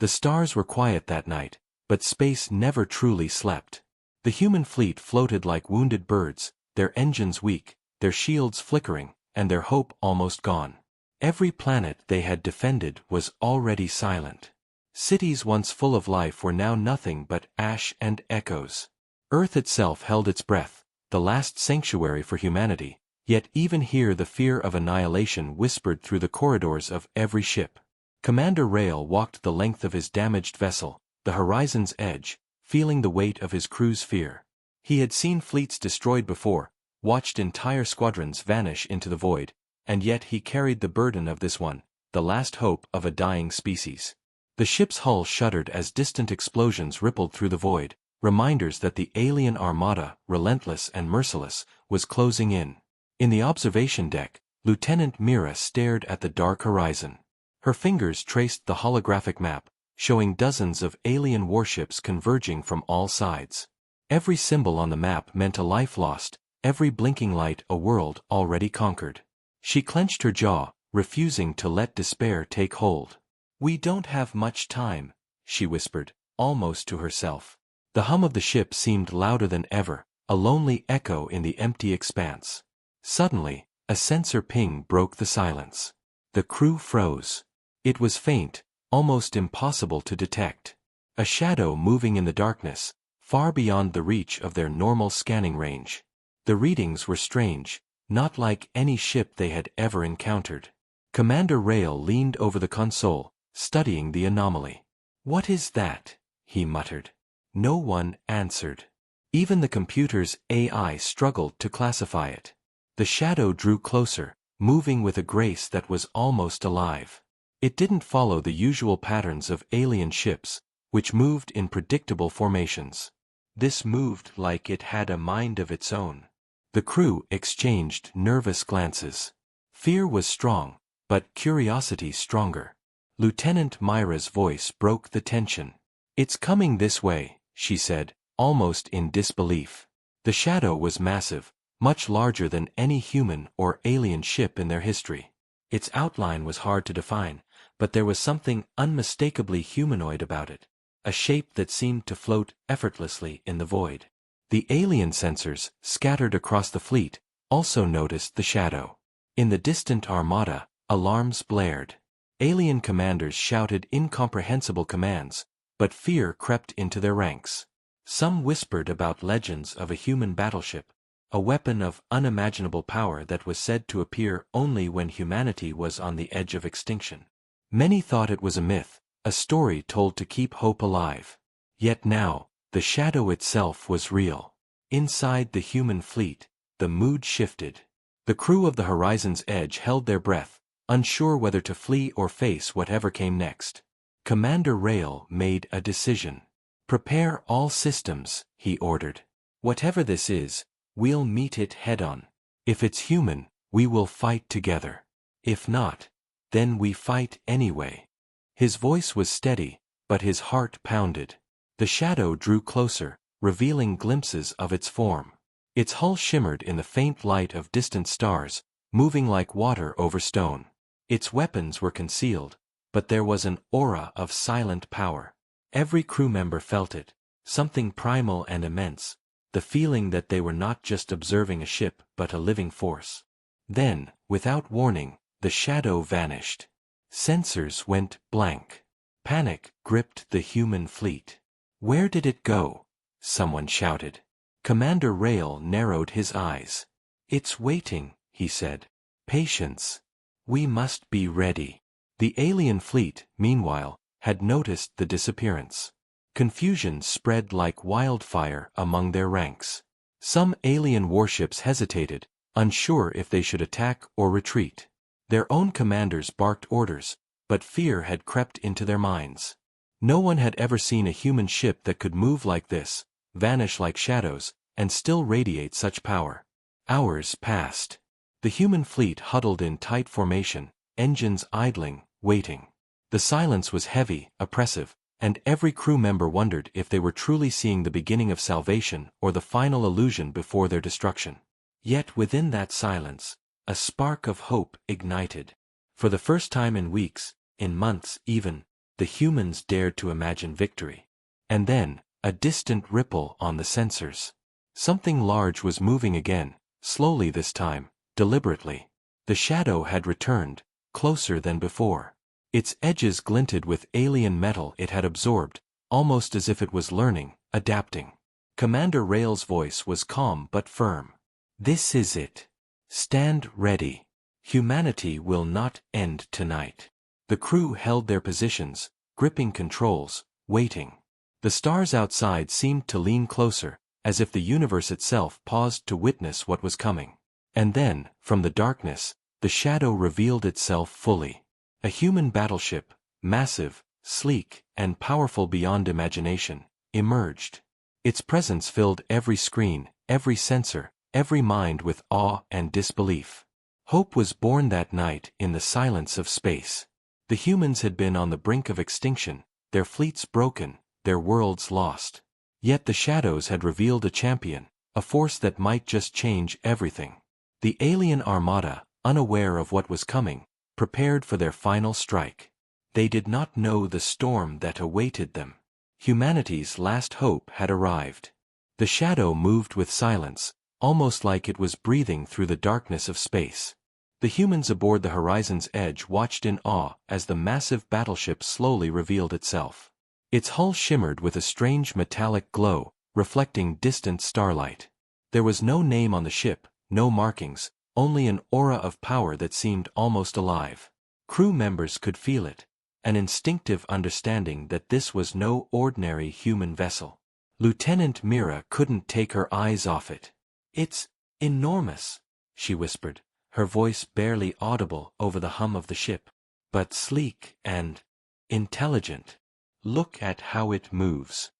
The stars were quiet that night, but space never truly slept. The human fleet floated like wounded birds, their engines weak, their shields flickering, and their hope almost gone. Every planet they had defended was already silent. Cities once full of life were now nothing but ash and echoes. Earth itself held its breath, the last sanctuary for humanity, yet even here the fear of annihilation whispered through the corridors of every ship. Commander Rail walked the length of his damaged vessel, the horizon's edge, feeling the weight of his crew's fear. He had seen fleets destroyed before, watched entire squadrons vanish into the void, and yet he carried the burden of this one, the last hope of a dying species. The ship's hull shuddered as distant explosions rippled through the void, reminders that the alien armada, relentless and merciless, was closing in. In the observation deck, Lieutenant Mira stared at the dark horizon. Her fingers traced the holographic map, showing dozens of alien warships converging from all sides. Every symbol on the map meant a life lost, every blinking light a world already conquered. She clenched her jaw, refusing to let despair take hold. "We don't have much time," she whispered, almost to herself. The hum of the ship seemed louder than ever, a lonely echo in the empty expanse. Suddenly, a sensor ping broke the silence. The crew froze. It was faint, almost impossible to detect. A shadow moving in the darkness, far beyond the reach of their normal scanning range. The readings were strange, not like any ship they had ever encountered. Commander Rail leaned over the console, studying the anomaly. "What is that?" he muttered. No one answered. Even the computer's AI struggled to classify it. The shadow drew closer, moving with a grace that was almost alive. It didn't follow the usual patterns of alien ships, which moved in predictable formations. This moved like it had a mind of its own. The crew exchanged nervous glances. Fear was strong, but curiosity stronger. Lieutenant Myra's voice broke the tension. "It's coming this way," she said, almost in disbelief. The shadow was massive, much larger than any human or alien ship in their history. Its outline was hard to define, but there was something unmistakably humanoid about it, a shape that seemed to float effortlessly in the void. The alien sensors, scattered across the fleet, also noticed the shadow. In the distant armada, alarms blared. Alien commanders shouted incomprehensible commands, but fear crept into their ranks. Some whispered about legends of a human battleship, a weapon of unimaginable power that was said to appear only when humanity was on the edge of extinction. Many thought it was a myth, a story told to keep hope alive. Yet now, the shadow itself was real. Inside the human fleet, the mood shifted. The crew of the Horizon's Edge held their breath, unsure whether to flee or face whatever came next. Commander Rail made a decision. "Prepare all systems," he ordered. "Whatever this is, we'll meet it head-on. If it's human, we will fight together. If not, then we fight anyway." His voice was steady, but his heart pounded. The shadow drew closer, revealing glimpses of its form. Its hull shimmered in the faint light of distant stars, moving like water over stone. Its weapons were concealed, but there was an aura of silent power. Every crew member felt it, something primal and immense, the feeling that they were not just observing a ship but a living force. Then, without warning, the shadow vanished. Sensors went blank. Panic gripped the human fleet. "Where did it go?" someone shouted. Commander Rail narrowed his eyes. "It's waiting," he said. "Patience. We must be ready." The alien fleet, meanwhile, had noticed the disappearance. Confusion spread like wildfire among their ranks. Some alien warships hesitated, unsure if they should attack or retreat. Their own commanders barked orders, but fear had crept into their minds. No one had ever seen a human ship that could move like this, vanish like shadows, and still radiate such power. Hours passed. The human fleet huddled in tight formation, engines idling, waiting. The silence was heavy, oppressive, and every crew member wondered if they were truly seeing the beginning of salvation or the final illusion before their destruction. Yet within that silence, a spark of hope ignited. For the first time in weeks, in months even, The humans dared to imagine victory. And then, a distant ripple on the sensors. Something large was moving again, slowly this time, deliberately. The shadow had returned, closer than before. Its edges glinted with alien metal it had absorbed, almost as if it was learning, adapting. Commander Rail's voice was calm but firm. "This is it. Stand ready. Humanity will not end tonight." The crew held their positions, gripping controls, waiting. The stars outside seemed to lean closer, as if the universe itself paused to witness what was coming. And then, from the darkness, the shadow revealed itself fully. A human battleship, massive, sleek, and powerful beyond imagination, emerged. Its presence filled every screen, every sensor, every mind with awe and disbelief. Hope was born that night in the silence of space. The humans had been on the brink of extinction, their fleets broken, their worlds lost. Yet the shadows had revealed a champion, a force that might just change everything. The alien armada, unaware of what was coming, prepared for their final strike. They did not know the storm that awaited them. Humanity's last hope had arrived. The shadow moved with silence, almost like it was breathing through the darkness of space. The humans aboard the horizon's edge watched in awe as the massive battleship slowly revealed itself. Its hull shimmered with a strange metallic glow, reflecting distant starlight. There was no name on the ship, no markings, only an aura of power that seemed almost alive. Crew members could feel it, an instinctive understanding that this was no ordinary human vessel. Lieutenant Mira couldn't take her eyes off it. "It's enormous," she whispered, her voice barely audible over the hum of the ship. "But sleek and intelligent. Look at how it moves."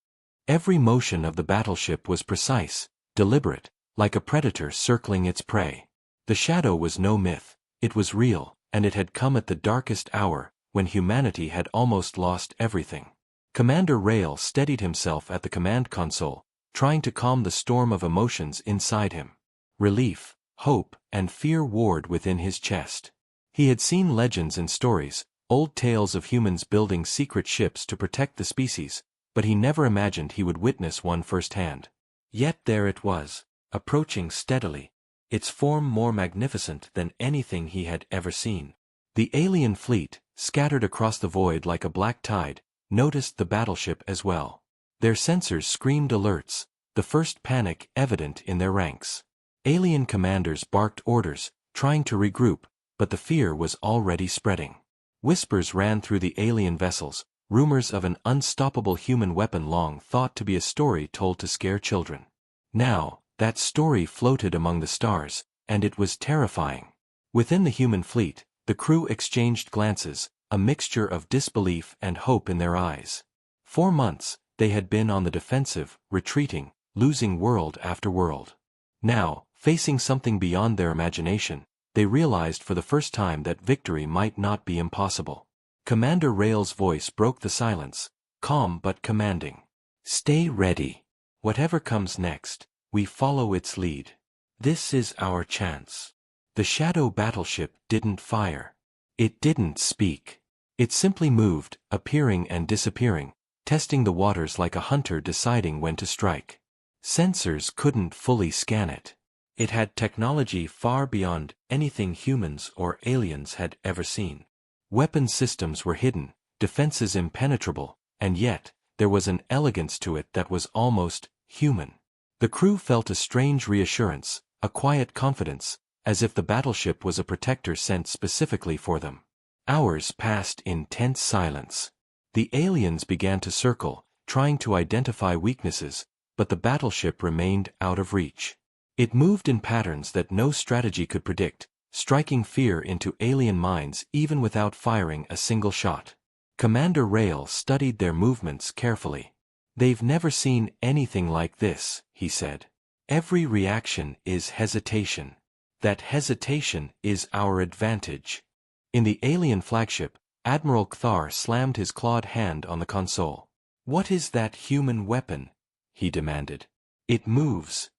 Every motion of the battleship was precise, deliberate, like a predator circling its prey. The shadow was no myth, it was real, and it had come at the darkest hour, when humanity had almost lost everything. Commander Rail steadied himself at the command console, trying to calm the storm of emotions inside him. Relief, hope, and fear warred within his chest. He had seen legends and stories, old tales of humans building secret ships to protect the species, but he never imagined he would witness one firsthand. Yet there it was, approaching steadily, its form more magnificent than anything he had ever seen. The alien fleet, scattered across the void like a black tide, noticed the battleship as well. Their sensors screamed alerts, the first panic evident in their ranks. Alien commanders barked orders, trying to regroup, but the fear was already spreading. Whispers ran through the alien vessels, rumors of an unstoppable human weapon long thought to be a story told to scare children. Now, that story floated among the stars, and it was terrifying. Within the human fleet, the crew exchanged glances, a mixture of disbelief and hope in their eyes. 4 months, they had been on the defensive, retreating, losing world after world. Now, facing something beyond their imagination, they realized for the first time that victory might not be impossible. Commander Rail's voice broke the silence, calm but commanding. "Stay ready. Whatever comes next, we follow its lead. This is our chance." The shadow battleship didn't fire. It didn't speak. It simply moved, appearing and disappearing, testing the waters like a hunter deciding when to strike. Sensors couldn't fully scan it. It had technology far beyond anything humans or aliens had ever seen. Weapon systems were hidden, defenses impenetrable, and yet, there was an elegance to it that was almost human. The crew felt a strange reassurance, a quiet confidence, as if the battleship was a protector sent specifically for them. Hours passed in tense silence. The aliens began to circle, trying to identify weaknesses, but the battleship remained out of reach. It moved in patterns that no strategy could predict, striking fear into alien minds even without firing a single shot. Commander Rail studied their movements carefully. "They've never seen anything like this," he said. "Every reaction is hesitation. That hesitation is our advantage." In the alien flagship, Admiral Kthar slammed his clawed hand on the console. "What is that human weapon?" he demanded. "It moves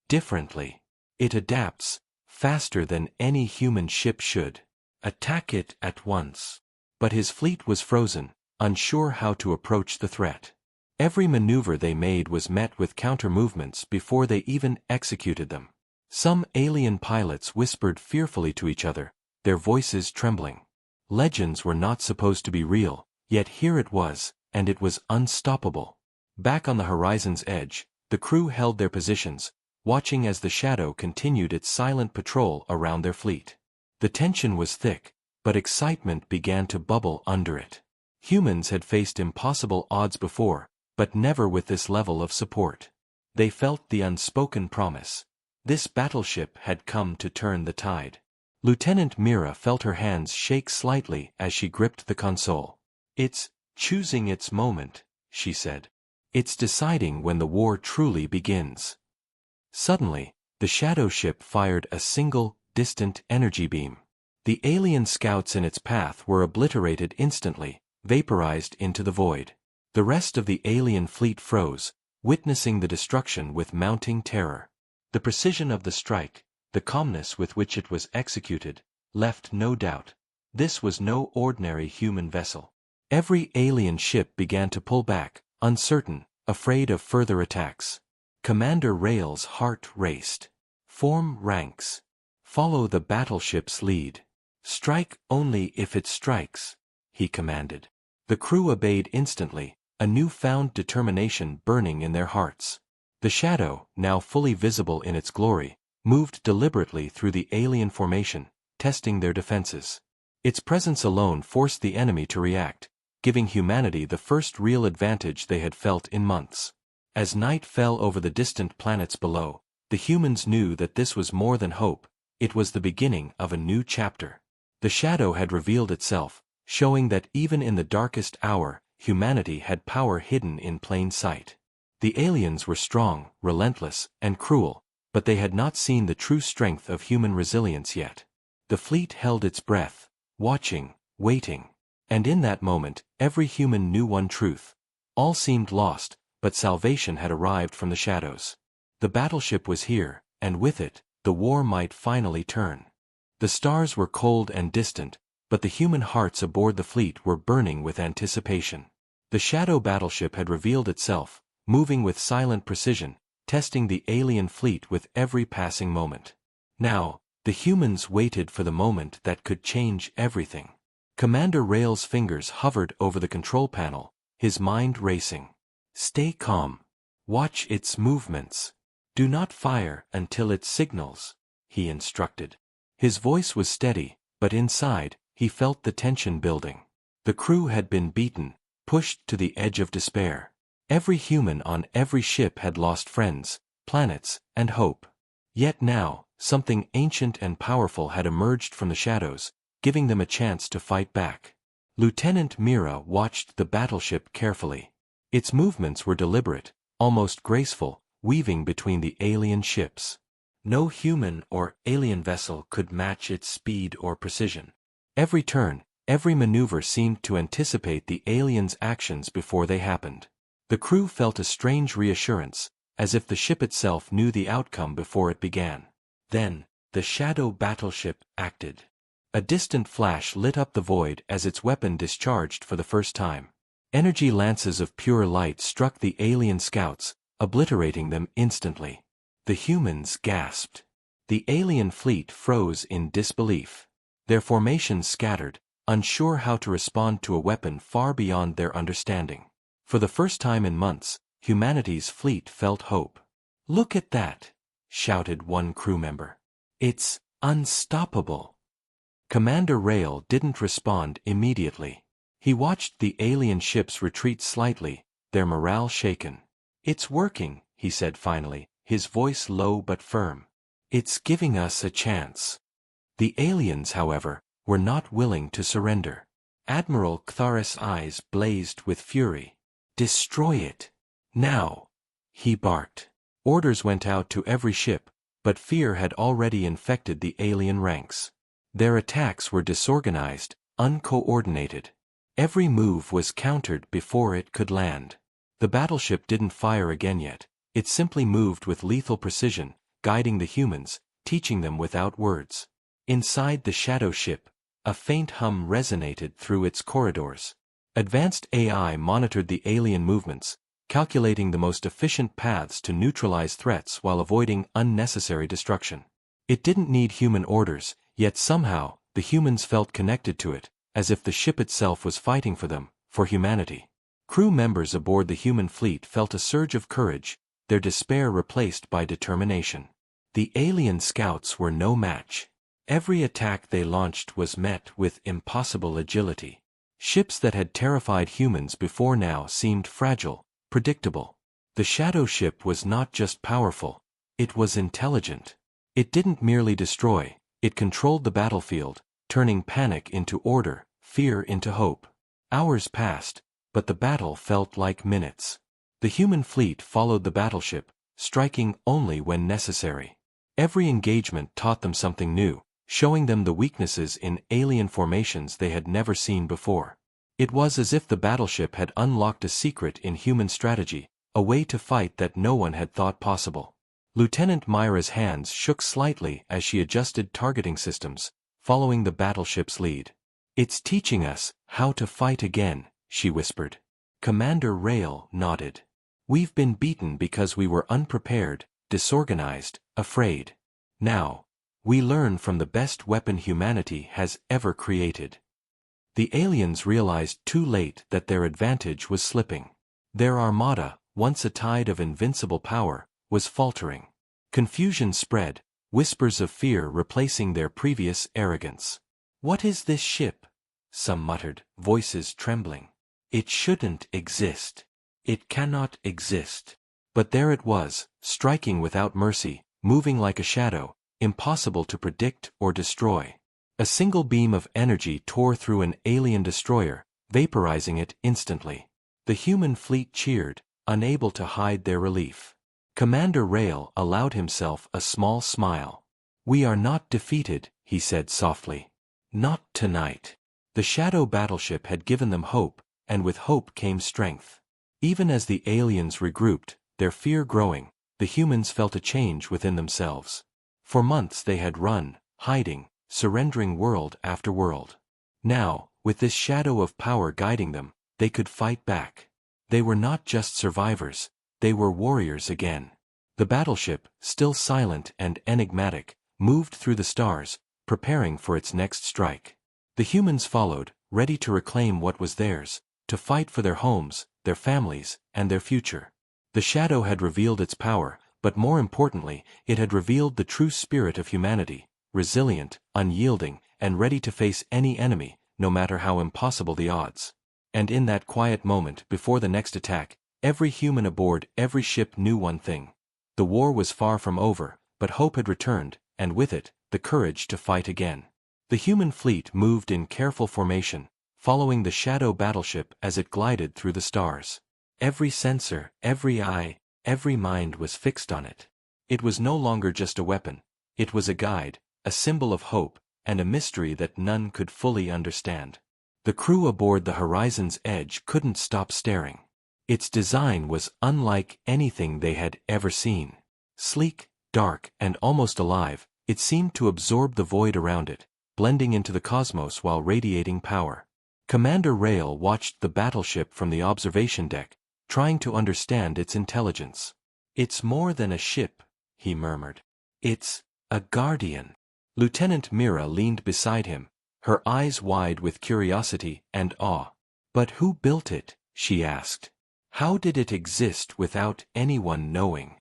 differently. It adapts, faster than any human ship should. Attack it at once." But his fleet was frozen, unsure how to approach the threat. Every maneuver they made was met with counter-movements before they even executed them. Some alien pilots whispered fearfully to each other, their voices trembling. Legends were not supposed to be real, yet here it was, and it was unstoppable. Back on the horizon's edge, the crew held their positions, watching as the shadow continued its silent patrol around their fleet. The tension was thick, but excitement began to bubble under it. Humans had faced impossible odds before, but never with this level of support. They felt the unspoken promise. This battleship had come to turn the tide. Lieutenant Mira felt her hands shake slightly as she gripped the console. "It's choosing its moment," she said. "It's deciding when the war truly begins." Suddenly, the shadow ship fired a single, distant energy beam. The alien scouts in its path were obliterated instantly, vaporized into the void. The rest of the alien fleet froze, witnessing the destruction with mounting terror. The precision of the strike, the calmness with which it was executed, left no doubt. This was no ordinary human vessel. Every alien ship began to pull back, uncertain, afraid of further attacks. Commander Rail's heart raced. "Form ranks. Follow the battleship's lead. Strike only if it strikes," he commanded. The crew obeyed instantly, a new-found determination burning in their hearts. The shadow, now fully visible in its glory, moved deliberately through the alien formation, testing their defenses. Its presence alone forced the enemy to react, giving humanity the first real advantage they had felt in months. As night fell over the distant planets below, the humans knew that this was more than hope, it was the beginning of a new chapter. The shadow had revealed itself, showing that even in the darkest hour, humanity had power hidden in plain sight. The aliens were strong, relentless, and cruel, but they had not seen the true strength of human resilience yet. The fleet held its breath, watching, waiting. And in that moment, every human knew one truth. All seemed lost, but salvation had arrived from the shadows. The battleship was here, and with it, the war might finally turn. The stars were cold and distant, but the human hearts aboard the fleet were burning with anticipation. The shadow battleship had revealed itself, moving with silent precision, testing the alien fleet with every passing moment. Now, the humans waited for the moment that could change everything. Commander Rail's fingers hovered over the control panel, his mind racing. "Stay calm. Watch its movements. Do not fire until it signals," he instructed. His voice was steady, but inside, he felt the tension building. The crew had been beaten, pushed to the edge of despair. Every human on every ship had lost friends, planets, and hope. Yet now, something ancient and powerful had emerged from the shadows, giving them a chance to fight back. Lieutenant Mira watched the battleship carefully. Its movements were deliberate, almost graceful, weaving between the alien ships. No human or alien vessel could match its speed or precision. Every turn, every maneuver seemed to anticipate the aliens' actions before they happened. The crew felt a strange reassurance, as if the ship itself knew the outcome before it began. Then, the shadow battleship acted. A distant flash lit up the void as its weapon discharged for the first time. Energy lances of pure light struck the alien scouts, obliterating them instantly. The humans gasped. The alien fleet froze in disbelief. Their formations scattered, unsure how to respond to a weapon far beyond their understanding. For the first time in months, humanity's fleet felt hope. "Look at that!" shouted one crew member. "It's unstoppable." Commander Rail didn't respond immediately. He watched the alien ships retreat slightly, their morale shaken. "It's working," he said finally, his voice low but firm. "It's giving us a chance." The aliens, however, were not willing to surrender. Admiral Ktharis' eyes blazed with fury. "Destroy it! Now!" he barked. Orders went out to every ship, but fear had already infected the alien ranks. Their attacks were disorganized, uncoordinated. Every move was countered before it could land. The battleship didn't fire again yet, it simply moved with lethal precision, guiding the humans, teaching them without words. Inside the shadow ship, a faint hum resonated through its corridors. Advanced AI monitored the alien movements, calculating the most efficient paths to neutralize threats while avoiding unnecessary destruction. It didn't need human orders, yet somehow, the humans felt connected to it, as if the ship itself was fighting for them, for humanity. Crew members aboard the human fleet felt a surge of courage, their despair replaced by determination. The alien scouts were no match. Every attack they launched was met with impossible agility. Ships that had terrified humans before now seemed fragile, predictable. The shadow ship was not just powerful, it was intelligent. It didn't merely destroy, it controlled the battlefield, turning panic into order, fear into hope. Hours passed, but the battle felt like minutes. The human fleet followed the battleship, striking only when necessary. Every engagement taught them something new, showing them the weaknesses in alien formations they had never seen before. It was as if the battleship had unlocked a secret in human strategy, a way to fight that no one had thought possible. Lieutenant Myra's hands shook slightly as she adjusted targeting systems, following the battleship's lead. "It's teaching us how to fight again," she whispered. Commander Rail nodded. "We've been beaten because we were unprepared, disorganized, afraid. Now, we learn from the best weapon humanity has ever created." The aliens realized too late that their advantage was slipping. Their armada, once a tide of invincible power, was faltering. Confusion spread, whispers of fear replacing their previous arrogance. "What is this ship?" some muttered, voices trembling. "It shouldn't exist. It cannot exist." But there it was, striking without mercy, moving like a shadow, impossible to predict or destroy. A single beam of energy tore through an alien destroyer, vaporizing it instantly. The human fleet cheered, unable to hide their relief. Commander Rail allowed himself a small smile. "We are not defeated," he said softly. "Not tonight." The shadow battleship had given them hope, and with hope came strength. Even as the aliens regrouped, their fear growing, the humans felt a change within themselves. For months they had run, hiding, surrendering world after world. Now, with this shadow of power guiding them, they could fight back. They were not just survivors, they were warriors again. The battleship, still silent and enigmatic, moved through the stars, preparing for its next strike. The humans followed, ready to reclaim what was theirs, to fight for their homes, their families, and their future. The shadow had revealed its power, but more importantly, it had revealed the true spirit of humanity, resilient, unyielding, and ready to face any enemy, no matter how impossible the odds. And in that quiet moment before the next attack, every human aboard every ship knew one thing. The war was far from over, but hope had returned, and with it, the courage to fight again. The human fleet moved in careful formation, following the shadow battleship as it glided through the stars. Every sensor, every eye, every mind was fixed on it. It was no longer just a weapon, it was a guide, a symbol of hope, and a mystery that none could fully understand. The crew aboard the Horizon's Edge couldn't stop staring. Its design was unlike anything they had ever seen. Sleek, dark, and almost alive, it seemed to absorb the void around it, blending into the cosmos while radiating power. Commander Rail watched the battleship from the observation deck, trying to understand its intelligence. "It's more than a ship," he murmured. "It's a guardian." Lieutenant Mira leaned beside him, her eyes wide with curiosity and awe. "But who built it?" she asked. "How did it exist without anyone knowing?"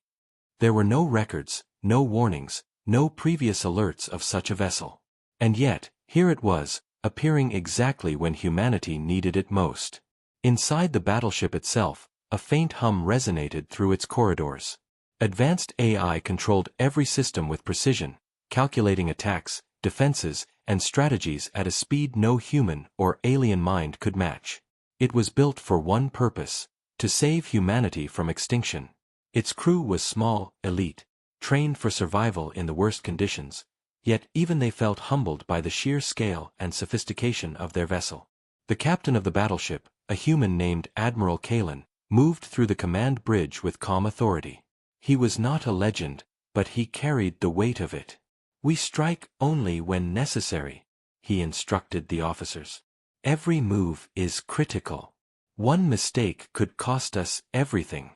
There were no records, no warnings, no previous alerts of such a vessel. And yet, here it was, appearing exactly when humanity needed it most. Inside the battleship itself, a faint hum resonated through its corridors. Advanced AI controlled every system with precision, calculating attacks, defenses, and strategies at a speed no human or alien mind could match. It was built for one purpose: to save humanity from extinction. Its crew was small, elite, trained for survival in the worst conditions, yet even they felt humbled by the sheer scale and sophistication of their vessel. The captain of the battleship, a human named Admiral Kalen, moved through the command bridge with calm authority. He was not a legend, but he carried the weight of it. "We strike only when necessary," he instructed the officers. Every move is critical. One mistake could cost us everything.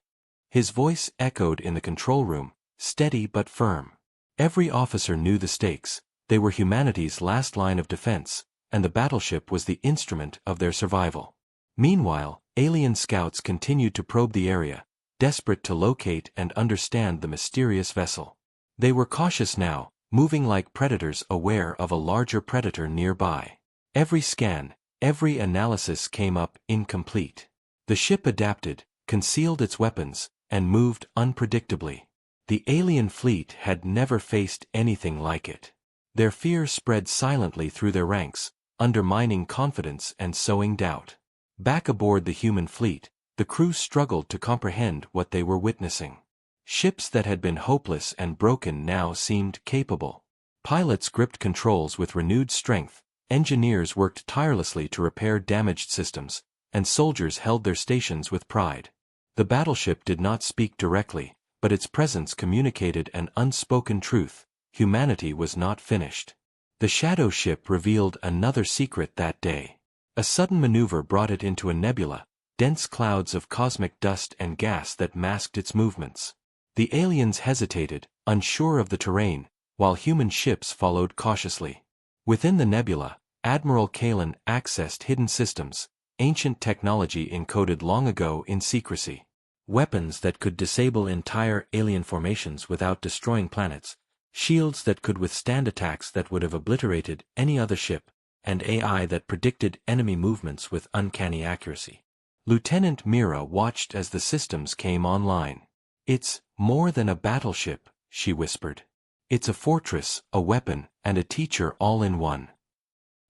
His voice echoed in the control room, steady but firm. Every officer knew the stakes. They were humanity's last line of defense, and the battleship was the instrument of their survival. Meanwhile, alien scouts continued to probe the area, desperate to locate and understand the mysterious vessel. They were cautious now, moving like predators aware of a larger predator nearby. Every scan, every analysis came up incomplete. The ship adapted, concealed its weapons, and moved unpredictably. The alien fleet had never faced anything like it. Their fear spread silently through their ranks, undermining confidence and sowing doubt. Back aboard the human fleet, the crew struggled to comprehend what they were witnessing. Ships that had been hopeless and broken now seemed capable. Pilots gripped controls with renewed strength, engineers worked tirelessly to repair damaged systems, and soldiers held their stations with pride. The battleship did not speak directly, but its presence communicated an unspoken truth: humanity was not finished. The shadow ship revealed another secret that day. A sudden maneuver brought it into a nebula, dense clouds of cosmic dust and gas that masked its movements. The aliens hesitated, unsure of the terrain, while human ships followed cautiously. Within the nebula, Admiral Kalen accessed hidden systems, ancient technology encoded long ago in secrecy. Weapons that could disable entire alien formations without destroying planets, shields that could withstand attacks that would have obliterated any other ship, and AI that predicted enemy movements with uncanny accuracy. Lieutenant Mira watched as the systems came online. "It's more than a battleship," she whispered. "It's a fortress, a weapon, and a teacher all in one."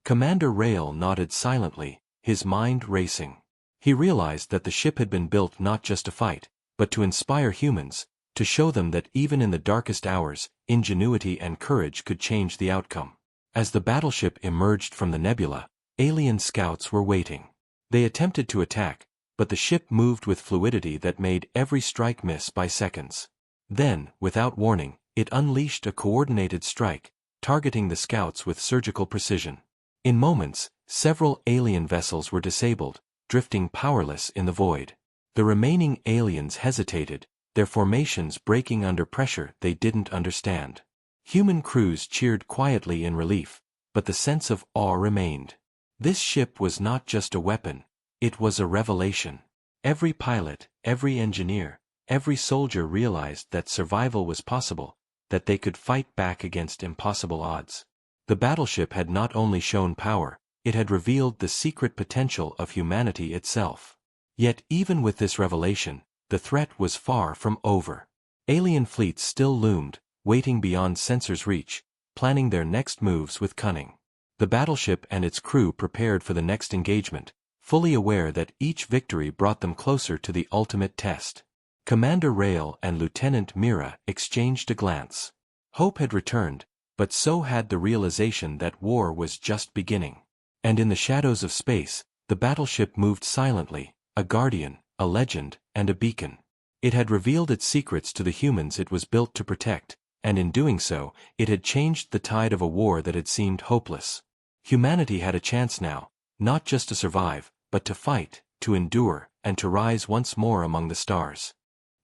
Commander Rail nodded silently, his mind racing. He realized that the ship had been built not just to fight, but to inspire humans, to show them that even in the darkest hours, ingenuity and courage could change the outcome. As the battleship emerged from the nebula, alien scouts were waiting. They attempted to attack, but the ship moved with fluidity that made every strike miss by seconds. Then, without warning, it unleashed a coordinated strike, targeting the scouts with surgical precision. In moments, several alien vessels were disabled, drifting powerless in the void. The remaining aliens hesitated, their formations breaking under pressure they didn't understand. Human crews cheered quietly in relief, but the sense of awe remained. This ship was not just a weapon, it was a revelation. Every pilot, every engineer, every soldier realized that survival was possible, that they could fight back against impossible odds. The battleship had not only shown power, it had revealed the secret potential of humanity itself. Yet even with this revelation, the threat was far from over. Alien fleets still loomed, waiting beyond sensors' reach, planning their next moves with cunning. The battleship and its crew prepared for the next engagement, fully aware that each victory brought them closer to the ultimate test. Commander Rail and Lieutenant Mira exchanged a glance. Hope had returned, but so had the realization that war was just beginning. And in the shadows of space, the battleship moved silently, a guardian, a legend, and a beacon. It had revealed its secrets to the humans it was built to protect, and in doing so, it had changed the tide of a war that had seemed hopeless. Humanity had a chance now, not just to survive, but to fight, to endure, and to rise once more among the stars.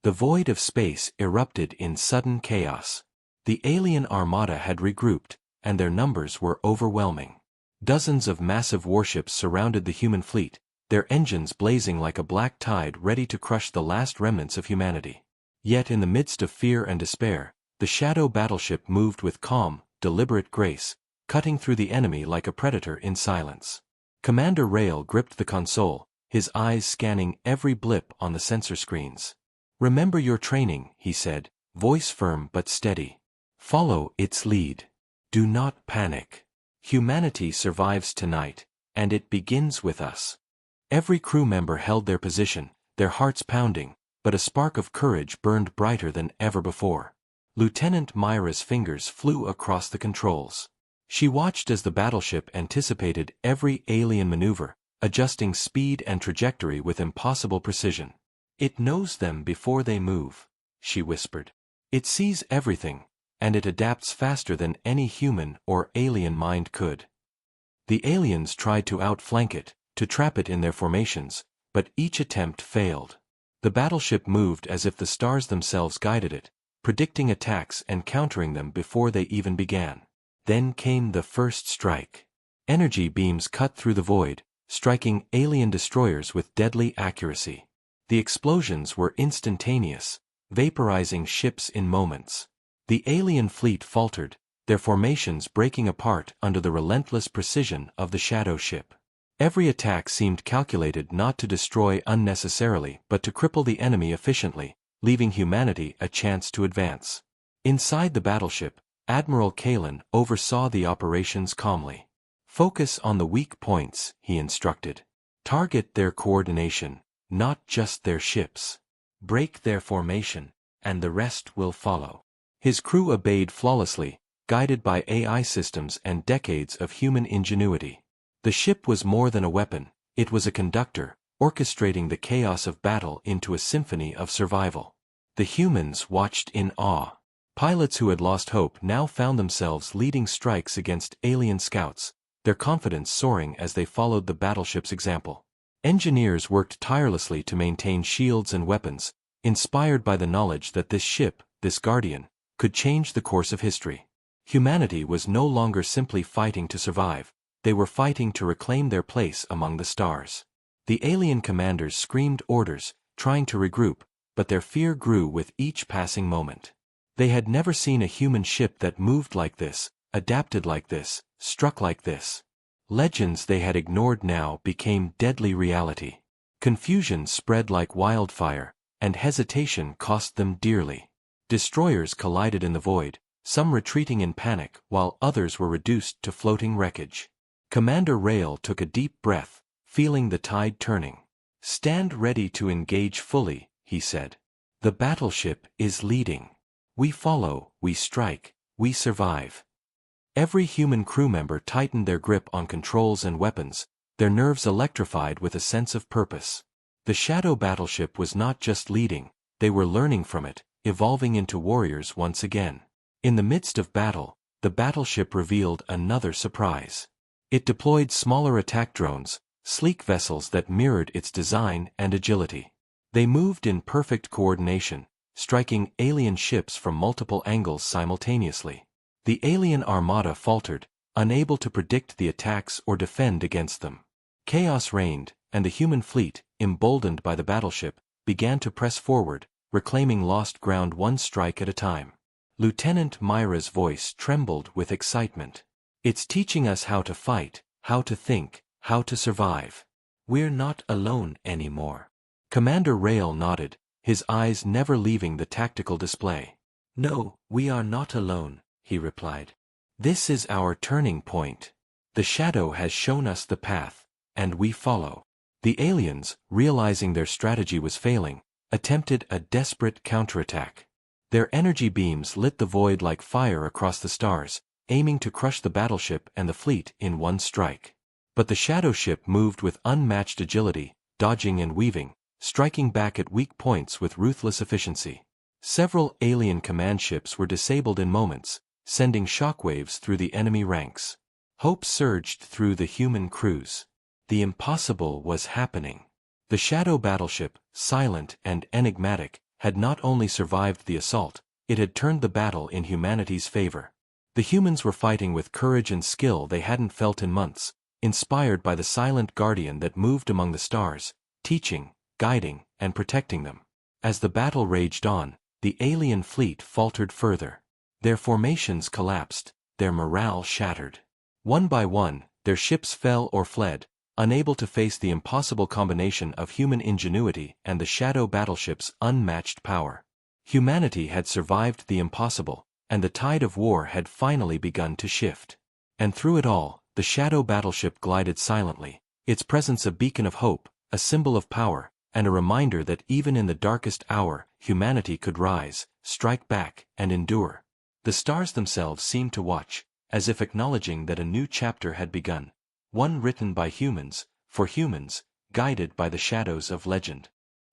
The void of space erupted in sudden chaos. The alien armada had regrouped, and their numbers were overwhelming. Dozens of massive warships surrounded the human fleet, their engines blazing like a black tide ready to crush the last remnants of humanity. Yet in the midst of fear and despair, the shadow battleship moved with calm, deliberate grace, cutting through the enemy like a predator in silence. Commander Rail gripped the console, his eyes scanning every blip on the sensor screens. "Remember your training," he said, voice firm but steady. "Follow its lead. Do not panic. Humanity survives tonight, and it begins with us." Every crew member held their position, their hearts pounding, but a spark of courage burned brighter than ever before. Lieutenant Myra's fingers flew across the controls. She watched as the battleship anticipated every alien maneuver, adjusting speed and trajectory with impossible precision. "It knows them before they move," she whispered. "It sees everything, and it adapts faster than any human or alien mind could." The aliens tried to outflank it, to trap it in their formations, but each attempt failed. The battleship moved as if the stars themselves guided it, predicting attacks and countering them before they even began. Then came the first strike. Energy beams cut through the void, striking alien destroyers with deadly accuracy. The explosions were instantaneous, vaporizing ships in moments. The alien fleet faltered, their formations breaking apart under the relentless precision of the shadow ship. Every attack seemed calculated not to destroy unnecessarily but to cripple the enemy efficiently, leaving humanity a chance to advance. Inside the battleship, Admiral Kalen oversaw the operations calmly. "Focus on the weak points," he instructed. "Target their coordination, not just their ships. Break their formation, and the rest will follow." His crew obeyed flawlessly, guided by AI systems and decades of human ingenuity. The ship was more than a weapon, it was a conductor, orchestrating the chaos of battle into a symphony of survival. The humans watched in awe. Pilots who had lost hope now found themselves leading strikes against alien scouts, their confidence soaring as they followed the battleship's example. Engineers worked tirelessly to maintain shields and weapons, inspired by the knowledge that this ship, this guardian, could change the course of history. Humanity was no longer simply fighting to survive, they were fighting to reclaim their place among the stars. The alien commanders screamed orders, trying to regroup, but their fear grew with each passing moment. They had never seen a human ship that moved like this, adapted like this, struck like this. Legends they had ignored now became deadly reality. Confusion spread like wildfire, and hesitation cost them dearly. Destroyers collided in the void, some retreating in panic while others were reduced to floating wreckage. Commander Rail took a deep breath, feeling the tide turning. "Stand ready to engage fully," he said. "The battleship is leading. We follow, we strike, we survive." Every human crew member tightened their grip on controls and weapons, their nerves electrified with a sense of purpose. The shadow battleship was not just leading, they were learning from it, evolving into warriors once again. In the midst of battle, the battleship revealed another surprise. It deployed smaller attack drones, sleek vessels that mirrored its design and agility. They moved in perfect coordination, striking alien ships from multiple angles simultaneously. The alien armada faltered, unable to predict the attacks or defend against them. Chaos reigned, and the human fleet, emboldened by the battleship, began to press forward, reclaiming lost ground one strike at a time. Lieutenant Myra's voice trembled with excitement. "It's teaching us how to fight, how to think, how to survive. We're not alone anymore." Commander Rail nodded, his eyes never leaving the tactical display. "No, we are not alone," he replied. "This is our turning point. The shadow has shown us the path, and we follow." The aliens, realizing their strategy was failing, attempted a desperate counterattack. Their energy beams lit the void like fire across the stars, aiming to crush the battleship and the fleet in one strike. But the shadow ship moved with unmatched agility, dodging and weaving, striking back at weak points with ruthless efficiency. Several alien command ships were disabled in moments, sending shockwaves through the enemy ranks. Hope surged through the human crews. The impossible was happening. The shadow battleship, silent and enigmatic, had not only survived the assault, it had turned the battle in humanity's favor. The humans were fighting with courage and skill they hadn't felt in months, inspired by the silent guardian that moved among the stars, teaching, guiding, and protecting them. As the battle raged on, the alien fleet faltered further. Their formations collapsed, their morale shattered. One by one, their ships fell or fled, unable to face the impossible combination of human ingenuity and the shadow battleship's unmatched power. Humanity had survived the impossible, and the tide of war had finally begun to shift. And through it all, the shadow battleship glided silently, its presence a beacon of hope, a symbol of power, and a reminder that even in the darkest hour, humanity could rise, strike back, and endure. The stars themselves seemed to watch, as if acknowledging that a new chapter had begun, one written by humans, for humans, guided by the shadows of legend.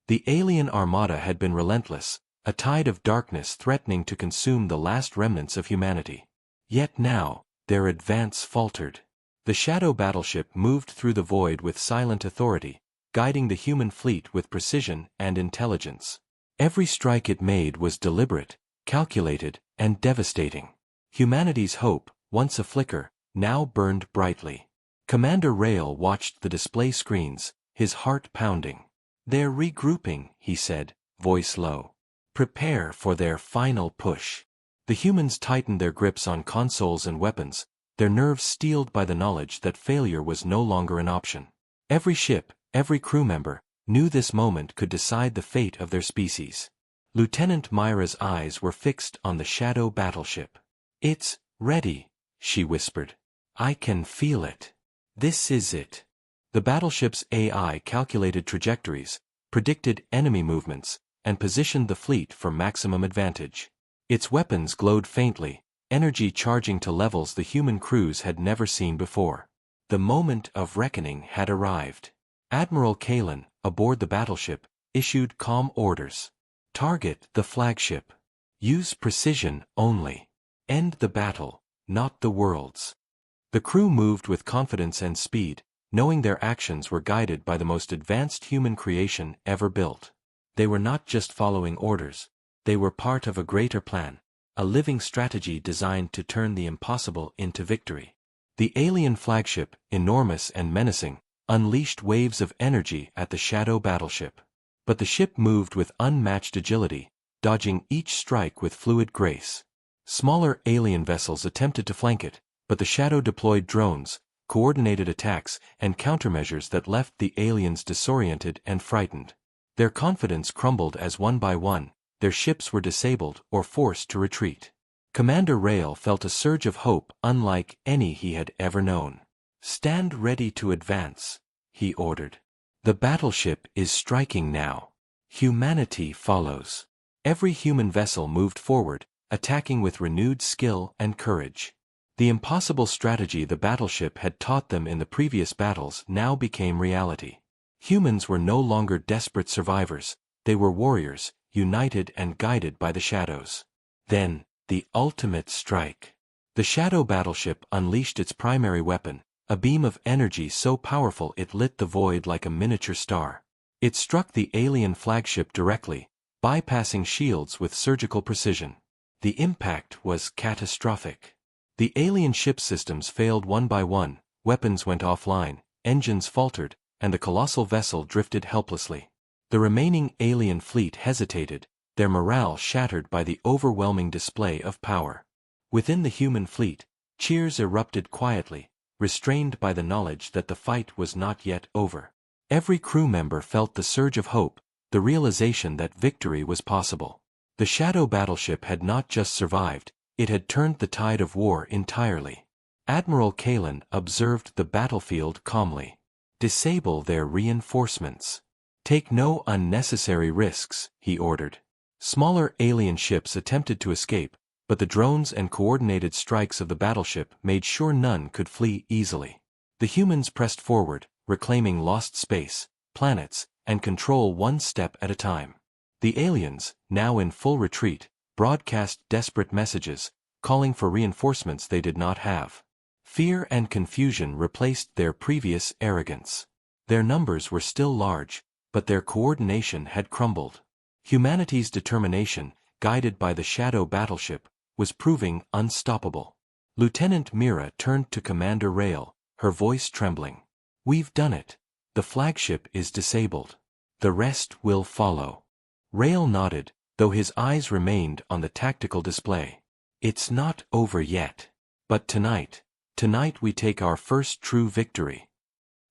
The alien armada had been relentless, a tide of darkness threatening to consume the last remnants of humanity. Yet now, their advance faltered. The shadow battleship moved through the void with silent authority, guiding the human fleet with precision and intelligence. Every strike it made was deliberate, calculated, and devastating. Humanity's hope, once a flicker, now burned brightly. Commander Rail watched the display screens, his heart pounding. "They're regrouping," he said, voice low. "Prepare for their final push." The humans tightened their grips on consoles and weapons, their nerves steeled by the knowledge that failure was no longer an option. Every ship, every crew member, knew this moment could decide the fate of their species. Lieutenant Myra's eyes were fixed on the shadow battleship. "It's ready," she whispered. "I can feel it. This is it." The battleship's AI calculated trajectories, predicted enemy movements, and positioned the fleet for maximum advantage. Its weapons glowed faintly, energy charging to levels the human crews had never seen before. The moment of reckoning had arrived. Admiral Kalen, aboard the battleship, issued calm orders. "Target the flagship. Use precision only. End the battle, not the world's." The crew moved with confidence and speed, knowing their actions were guided by the most advanced human creation ever built. They were not just following orders, they were part of a greater plan, a living strategy designed to turn the impossible into victory. The alien flagship, enormous and menacing, unleashed waves of energy at the shadow battleship. But the ship moved with unmatched agility, dodging each strike with fluid grace. Smaller alien vessels attempted to flank it, but the shadow deployed drones, coordinated attacks, and countermeasures that left the aliens disoriented and frightened. Their confidence crumbled as one by one, their ships were disabled or forced to retreat. Commander Rail felt a surge of hope unlike any he had ever known. "Stand ready to advance," he ordered. "The battleship is striking now. Humanity follows." Every human vessel moved forward, attacking with renewed skill and courage. The impossible strategy the battleship had taught them in the previous battles now became reality. Humans were no longer desperate survivors, they were warriors, united and guided by the shadows. Then, the ultimate strike. The shadow battleship unleashed its primary weapon, a beam of energy so powerful it lit the void like a miniature star. It struck the alien flagship directly, bypassing shields with surgical precision. The impact was catastrophic. The alien ship systems failed one by one, weapons went offline, engines faltered, and the colossal vessel drifted helplessly. The remaining alien fleet hesitated, their morale shattered by the overwhelming display of power. Within the human fleet, cheers erupted quietly, restrained by the knowledge that the fight was not yet over. Every crew member felt the surge of hope, the realization that victory was possible. The shadow battleship had not just survived, it had turned the tide of war entirely. Admiral Kalen observed the battlefield calmly. "Disable their reinforcements. Take no unnecessary risks," he ordered. Smaller alien ships attempted to escape, but the drones and coordinated strikes of the battleship made sure none could flee easily. The humans pressed forward, reclaiming lost space, planets, and control one step at a time. The aliens, now in full retreat, broadcast desperate messages, calling for reinforcements they did not have. Fear and confusion replaced their previous arrogance. Their numbers were still large, but their coordination had crumbled. Humanity's determination, guided by the shadow battleship, was proving unstoppable. Lieutenant Mira turned to Commander Rail, her voice trembling. "We've done it. The flagship is disabled. The rest will follow." Rail nodded, though his eyes remained on the tactical display. "It's not over yet. But tonight we take our first true victory."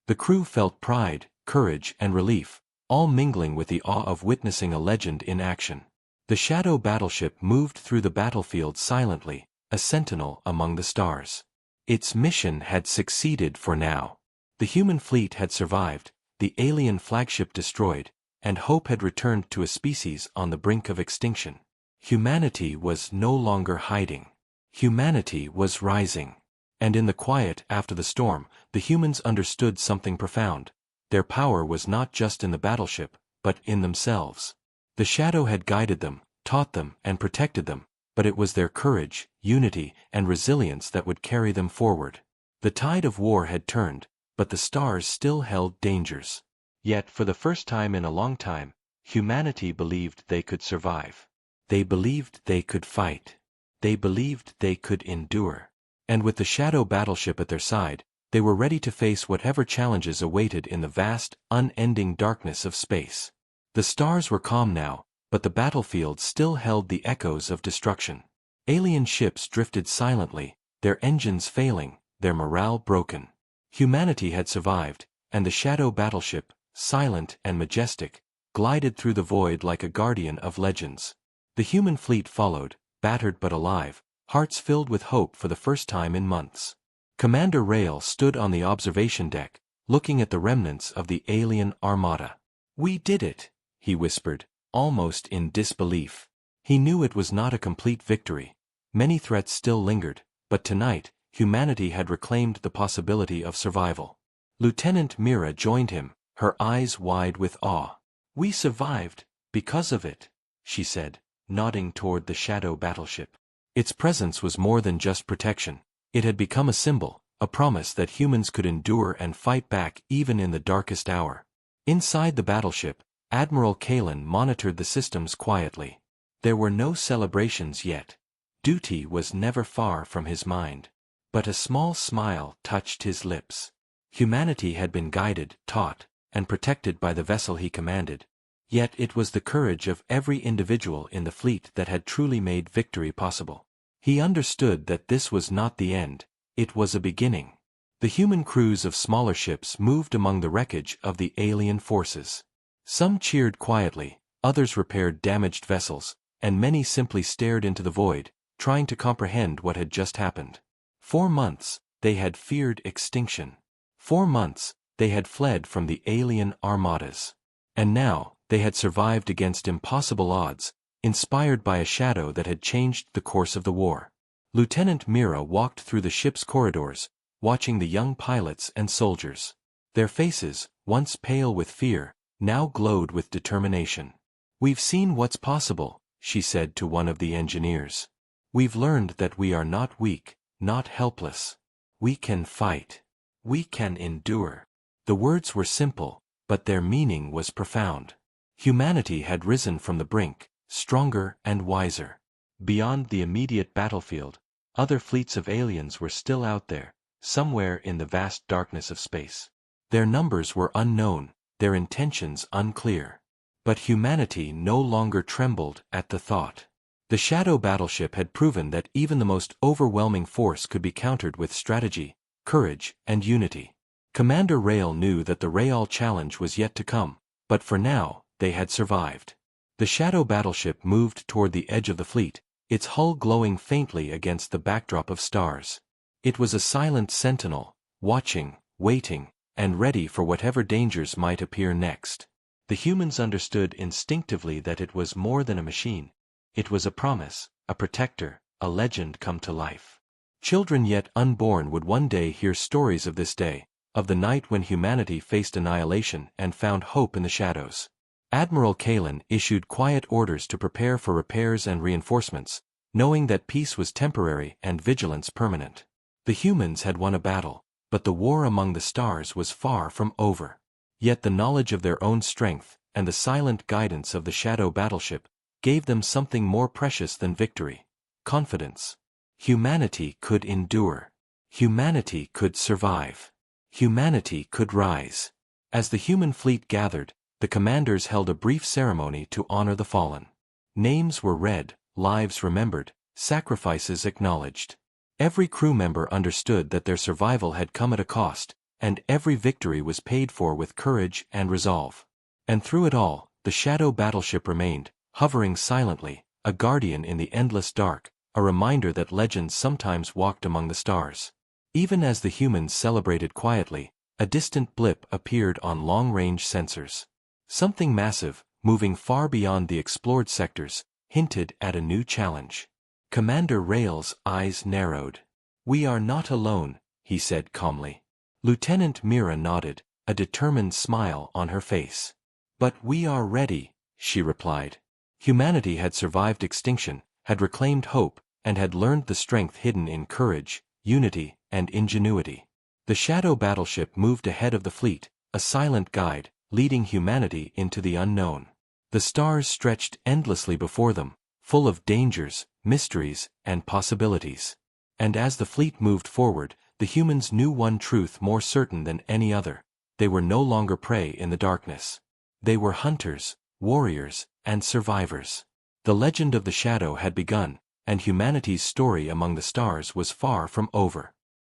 The crew felt pride, courage, and relief, all mingling with the awe of witnessing a legend in action. The shadow battleship moved through the battlefield silently, a sentinel among the stars. Its mission had succeeded for now. The human fleet had survived, the alien flagship destroyed, and hope had returned to a species on the brink of extinction. Humanity was no longer hiding. Humanity was rising. And in the quiet after the storm, the humans understood something profound. Their power was not just in the battleship, but in themselves. The shadow had guided them, taught them, and protected them, but it was their courage, unity, and resilience that would carry them forward. The tide of war had turned, but the stars still held dangers. Yet for the first time in a long time, humanity believed they could survive. They believed they could fight. They believed they could endure. And with the shadow battleship at their side, they were ready to face whatever challenges awaited in the vast, unending darkness of space. The stars were calm now, but the battlefield still held the echoes of destruction. Alien ships drifted silently, their engines failing, their morale broken. Humanity had survived, and the shadow battleship, silent and majestic, glided through the void like a guardian of legends. The human fleet followed, battered but alive, hearts filled with hope for the first time in months. Commander Rail stood on the observation deck, looking at the remnants of the alien armada. "We did it," he whispered, almost in disbelief. He knew it was not a complete victory. Many threats still lingered, but tonight, humanity had reclaimed the possibility of survival. Lieutenant Mira joined him, her eyes wide with awe. "We survived, because of it," she said, nodding toward the shadow battleship. Its presence was more than just protection. It had become a symbol, a promise that humans could endure and fight back even in the darkest hour. Inside the battleship, Admiral Kalen monitored the systems quietly. There were no celebrations yet. Duty was never far from his mind. But a small smile touched his lips. Humanity had been guided, taught, and protected by the vessel he commanded. Yet it was the courage of every individual in the fleet that had truly made victory possible. He understood that this was not the end, it was a beginning. The human crews of smaller ships moved among the wreckage of the alien forces. Some cheered quietly, others repaired damaged vessels, and many simply stared into the void, trying to comprehend what had just happened. 4 months, they had feared extinction. 4 months, they had fled from the alien armadas. And now, they had survived against impossible odds, inspired by a shadow that had changed the course of the war. Lieutenant Mira walked through the ship's corridors, watching the young pilots and soldiers. Their faces, once pale with fear, now glowed with determination. "We've seen what's possible," she said to one of the engineers. "We've learned that we are not weak, not helpless. We can fight. We can endure." The words were simple, but their meaning was profound. Humanity had risen from the brink, stronger and wiser. Beyond the immediate battlefield, other fleets of aliens were still out there, somewhere in the vast darkness of space. Their numbers were unknown, their intentions unclear. But humanity no longer trembled at the thought. The shadow battleship had proven that even the most overwhelming force could be countered with strategy, courage, and unity. Commander Rail knew that the Real challenge was yet to come, but for now, they had survived. The shadow battleship moved toward the edge of the fleet, its hull glowing faintly against the backdrop of stars. It was a silent sentinel, watching, waiting, and ready for whatever dangers might appear next. The humans understood instinctively that it was more than a machine. It was a promise, a protector, a legend come to life. Children yet unborn would one day hear stories of this day, of the night when humanity faced annihilation and found hope in the shadows. Admiral Kalen issued quiet orders to prepare for repairs and reinforcements, knowing that peace was temporary and vigilance permanent. The humans had won a battle, but the war among the stars was far from over. Yet the knowledge of their own strength, and the silent guidance of the shadow battleship, gave them something more precious than victory: confidence. Humanity could endure. Humanity could survive. Humanity could rise. As the human fleet gathered, the commanders held a brief ceremony to honor the fallen. Names were read, lives remembered, sacrifices acknowledged. Every crew member understood that their survival had come at a cost, and every victory was paid for with courage and resolve. And through it all, the shadow battleship remained, hovering silently, a guardian in the endless dark, a reminder that legends sometimes walked among the stars. Even as the humans celebrated quietly, a distant blip appeared on long-range sensors. Something massive, moving far beyond the explored sectors, hinted at a new challenge. Commander Rail's eyes narrowed. "We are not alone," he said calmly. Lieutenant Mira nodded, a determined smile on her face. "But we are ready," she replied. Humanity had survived extinction, had reclaimed hope, and had learned the strength hidden in courage, unity, and ingenuity. The shadow battleship moved ahead of the fleet, a silent guide, leading humanity into the unknown. The stars stretched endlessly before them, full of dangers, mysteries, and possibilities. And as the fleet moved forward, the humans knew one truth more certain than any other. They were no longer prey in the darkness. They were hunters, warriors, and survivors. The legend of the shadow had begun, and humanity's story among the stars was far from over.